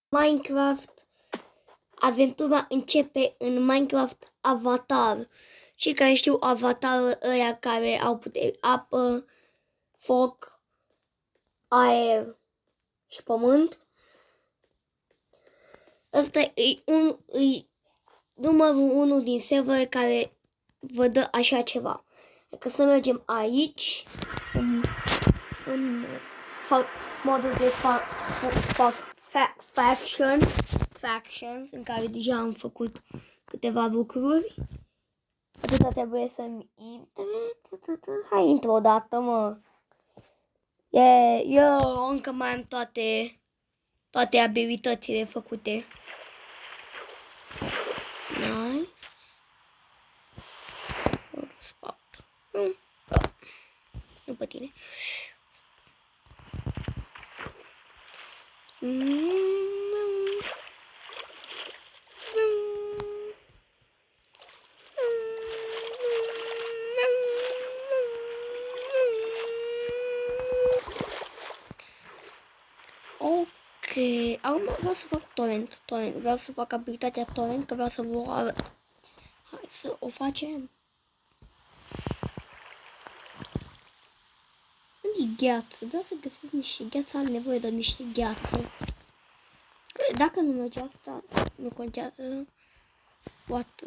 Minecraft. Aventura începe în Minecraft Avatar. Și care știu avatarul ăia care au puteri apă, foc, aer și pământ. Ăsta e numărul 1 din server care vă dă așa ceva. Adică să mergem aici în modul de factions în care deja am făcut câteva lucruri. Atâta trebuie să-mi intre. Hai, intră odată, mă. Eu încă mai am toate abilitățile făcute. Nice. Nu pe tine. Ok, acum vreau să fac torrent. Vreau să fac abilitatea torrent, că vreau să vă arăt. Hai să o facem. Unde-i gheață? Vreau să găsesc niște gheață, am nevoie de niște gheață. Dacă nu merge asta, nu contează. What?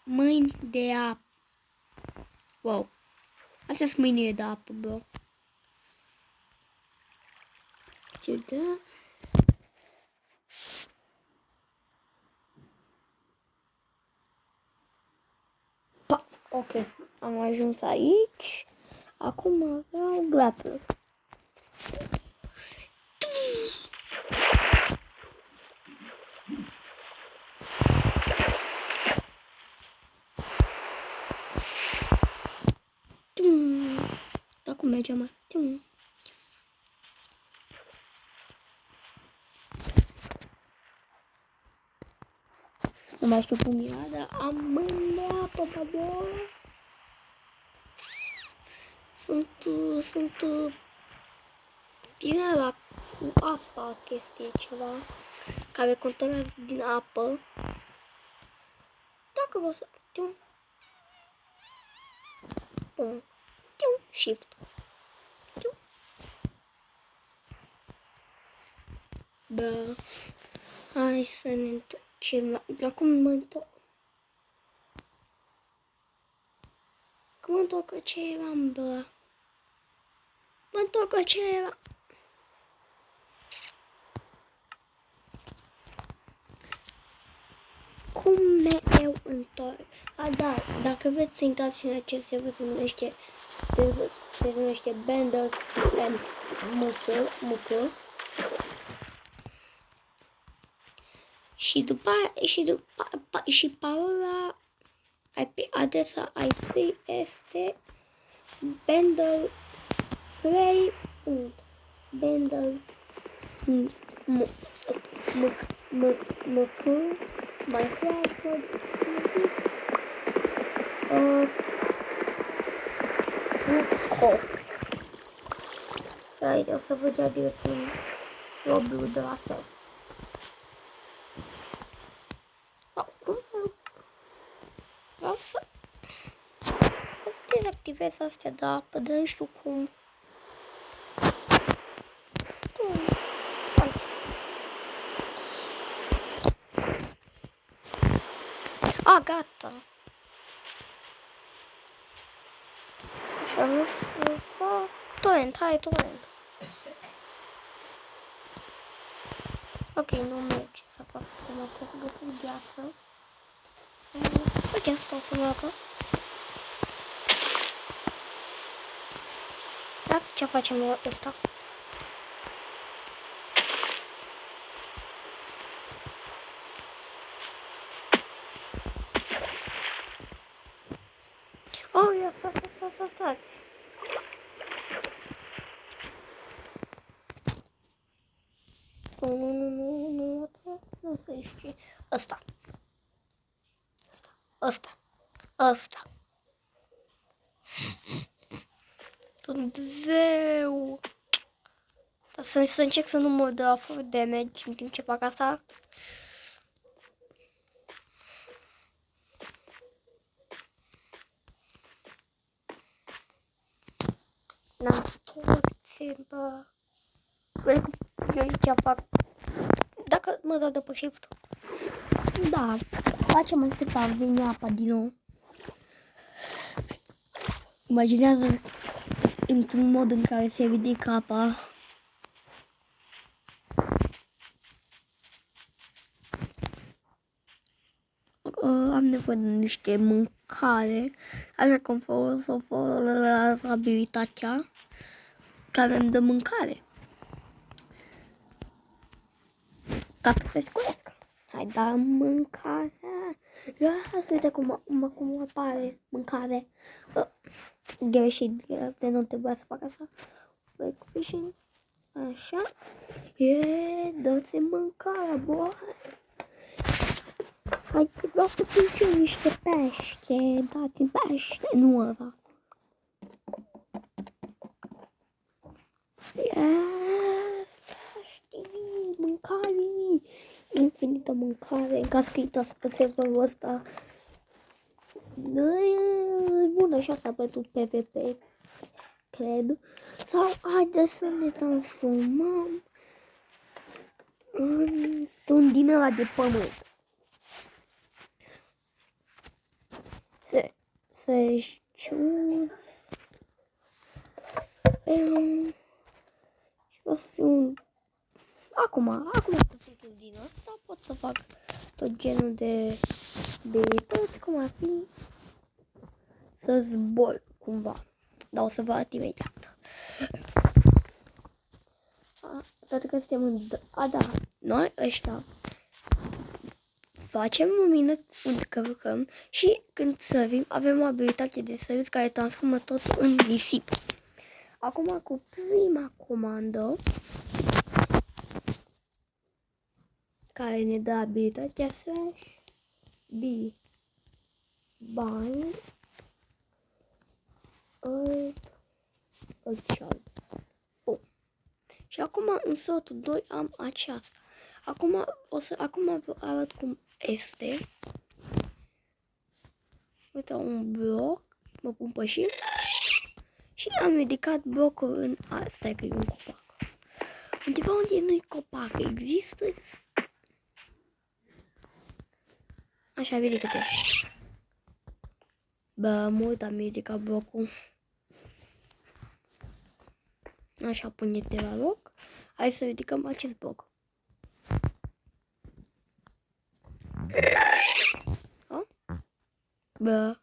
Mâini de apă. Wow. Astea sunt mâinile de apă, bro. Ce da? Ok, am ajuns aici. Acum vreau grapple. Acum mergem mai. Nu mai știu cum era, dar am mâini de apă, babo. Sunt bine la cu apa chestie ceva care controlează din apă. Dacă vreau să... Bun. Shift. Bă. Hai să ne întoarcem. Acum mă întorc. Cum mă întorc ce eram, bă? Mă întorc ce eram. Cum eu întorc? A, da, dacă vreți să intrați în acest server, se numește Benders MK. Și parola adresa IP este Minecraft. Aici o să vă dea direct un lobby-ul de la server. Vreau să dezactivez astea de apă, dar nu știu cum. A, gata. Și am să fac torrent, hai torrent. Ok, nu merge să fac cum o să găsesc gheață. Putem să facă. Dați ce facem la ăsta. Oh, ia, stați. Nu se știe. Ăsta. Sunt zeu. Să încerc să nu mă dă full damage în timp ce fac asta. N-am toți, bă. Cred că eu aici fac. Dacă mă dau de pe shift. Da, facem asta, vine apa din nou. Imaginează-ți într-un mod în care se ridică apa. Am nevoie de niște mâncare, așa că o folosesc abilitatea care îmi dă mâncare. Ca să pescuiesc. Hai, da mâncarea. Ia, să uite cum apare mâncare. Greșit, de nu trebuia să fac asta. Like fishing. Așa. Dă-ți mâncarea, boy. Hai, vreau să pun niște pește. Dați-mi pește, nu ăla. Yes, pește, mâncare. Infinită mâncare. Încă scris pe serverul ăsta. Bună și asta pentru PvP, cred. Sau haideți să ne transformăm într-un din ăla de pământ. Să-și choose. Și o să fiu un... Acum cu fitul din ăsta pot să fac tot genul de abilități, cum ar fi să zbor cumva. Dar o să vă arăt imediat. Toate că suntem în... da, noi ăștia facem lumină când călcăm și când sărim avem o abilitate de sărit care transformă tot în nisip. Acum cu prima comandă care ne dă abilitatea /b bind a child. Și acum în sortul 2 am aceasta. Acum vă arăt cum este. Uite, un bloc, mă pun pe shift și am ridicat blocul în asta, că e un copac. Undeva unde nu-i copac, există. Așa, ridică-te. Bă, mult am ridicat blocul. Așa, pune-te la loc. Hai să ridicăm acest bloc. Bă.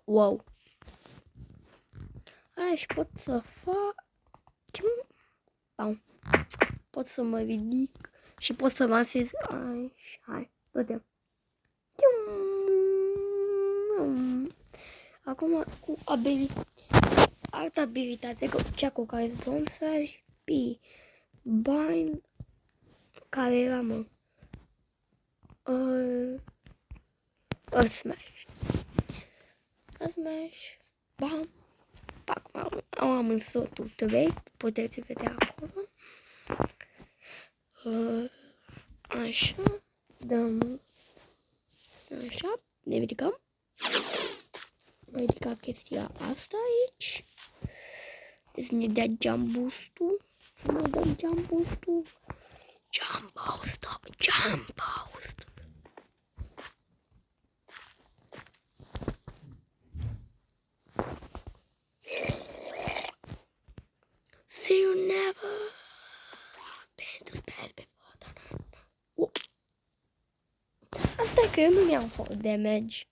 Wow. Hai, și pot să fac... Pot să mă ridic și pot să lansez. Hai, vedem. Acum cu altă abilitate, cea cu care zbun /b bind, care era, mă, smash, bam, am în sortul 3, puteți vedea acolo. Așa, dăm, așa, ne ridicăm. Ridica chestia asta aici. Deci ne dea jump boost-ul. Să mai dăm jump boost-ul. Jump boost. See you never been to space before. Asta e că eu nu mi-am făcut damage.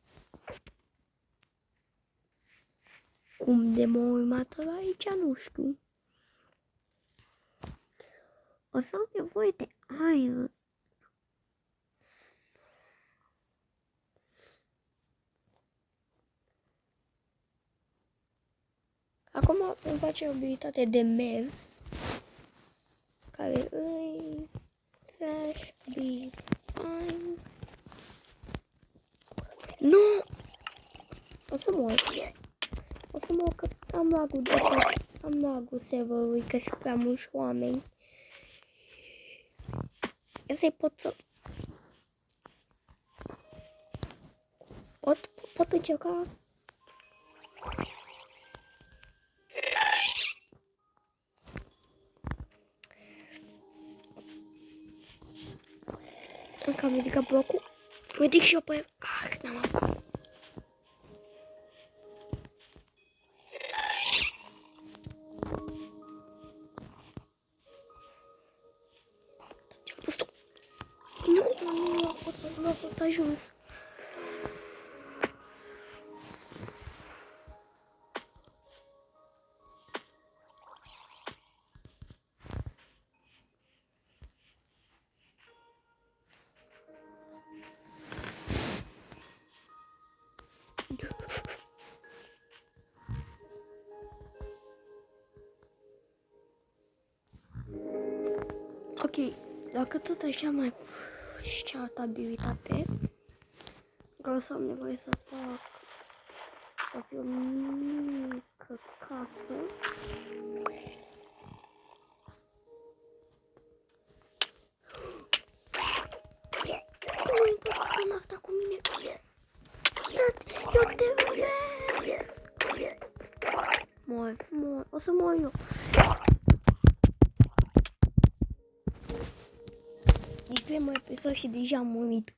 Cum de m-a urmat aici, nu știu. O să am nevoie de aer. Acum îmi face o abilitate de mers, care îi /b bind. Nu! O să mor că am lagul de tot. Am lagul serverului, că sunt prea mulți oameni. Eu să-i pot să... Pot încerca? Încă am ridicat blocul. Ridic și eu pe el. N-am avut. Ce-am pus tu? Nu a fost ajuns. Ok, dacă tot așa mai și cealaltă abilitate, vreau să am nevoie să fac să fie o mică casă. Nu intru în asta cu mine. Eu te văd. Mor, o să mor eu. Deci primul episod și deja am murit.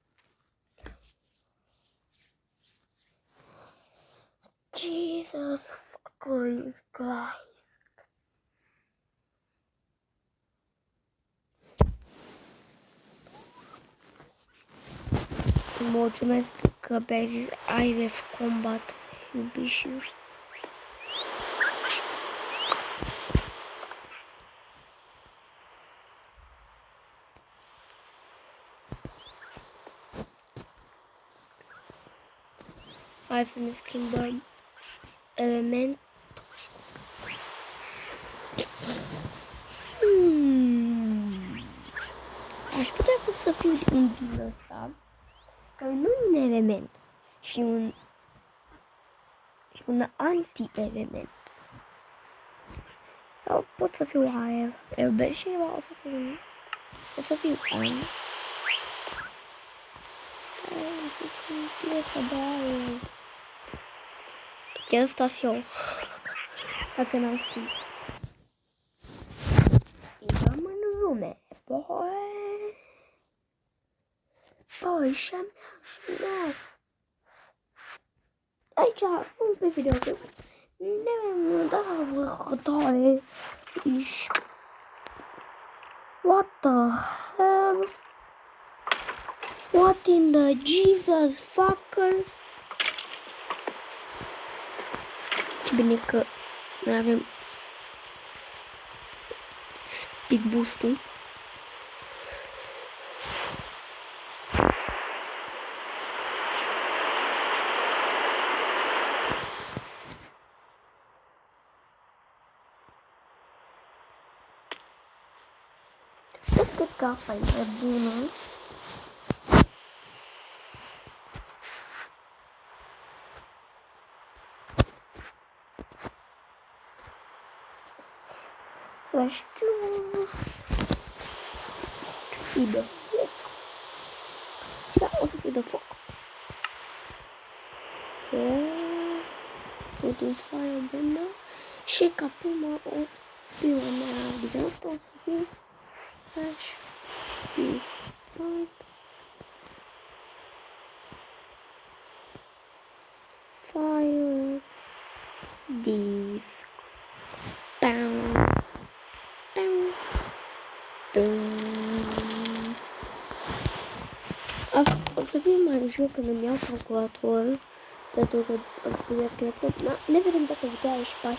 Jesus fucking Christ. Mulțumesc că mi-ai zis IRF Combat, iubișiuri. Hai să ne schimbăm element. Aș putea să fiu un din ăsta, care nu e un element și un anti-element. Sau pot să fiu aer, elbe și o să fiu aer. Chiar stați eu, dacă n-am știut. Intrăm în lume, boi, și-am aici, un pe video, ne-am dat la vârhătoare. What the hell? What in the Jesus fuckers? Ce bine că noi avem speed boost-ul. Cred că apa e bună. Să știu. Fii de foc. Da, o să fii de foc. Totul firebender. Și ca prima opțiune mea, adică asta o să fie Flash. Fire disc. Down. O să fie mai ușor când îmi iau calculator, pentru că o să fie scrie. Ne vedem data viitoare și pa!